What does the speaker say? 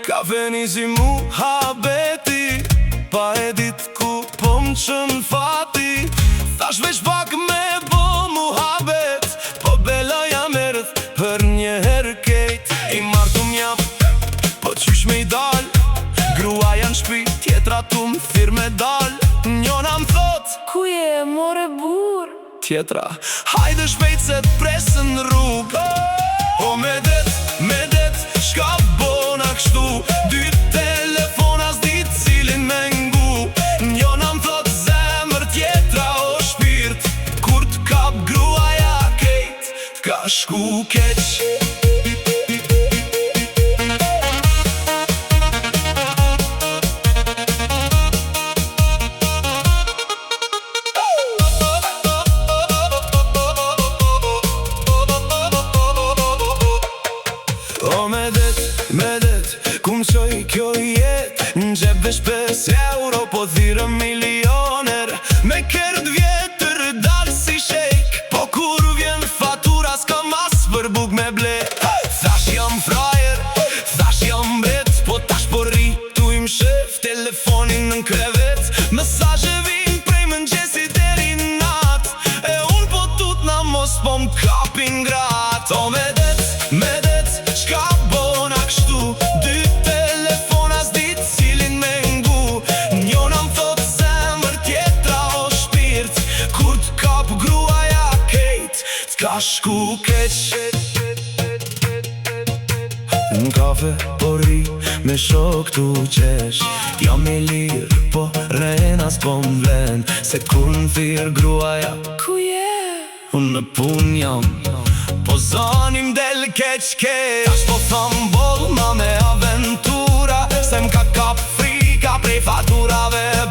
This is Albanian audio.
Ka veni si muhabeti, pa e dit ku po më qën fati. Thash veç pak me bo muhabet, po beloja merët për një herë kejt. I martum jam, po qysh me i dal, gruaja në shpi, tjetra tu më thirë me dal. Njona më thot, ku je more bur? Tjetra, hajde shpejt se t'presën rrug. Po me det, shka bona kështu, dy telefona s'dit cilin me ngu. Njona më thot zemër, tjetra o shpirt, kur t'kap gruaja kejt, t'ka shku keq. O me det, ku më qoj kjo jet, në gjep vesh 5 euro, po thire milioner. Me kërët vjetër dal si shejk, po kur vjen fatura s'ka mas për buk me ble. Thash jam frajer, thash jam bet, po tash po ri, tu im shef telefonin në krevet. Mesazhe vin prej mëngjesi deri nat, e unë po tut na mos po m'kapin grat. O me det, shka bona kështu, dy telefona s'dit cilin me ngu. Njona më thot zemër, tjetra o shpirt, kur t'kap gruaja kejt, t'ka shku keq. Në kafe po ri, me shok t'u qesh, jam i lirë, po rena s'po m'vlen, se kur në thirë gruaja, Ku je? unë në pun jam, po zonim del keq. Tash po thëm boll ma me aventura, se m'ka kap frika prej faturave.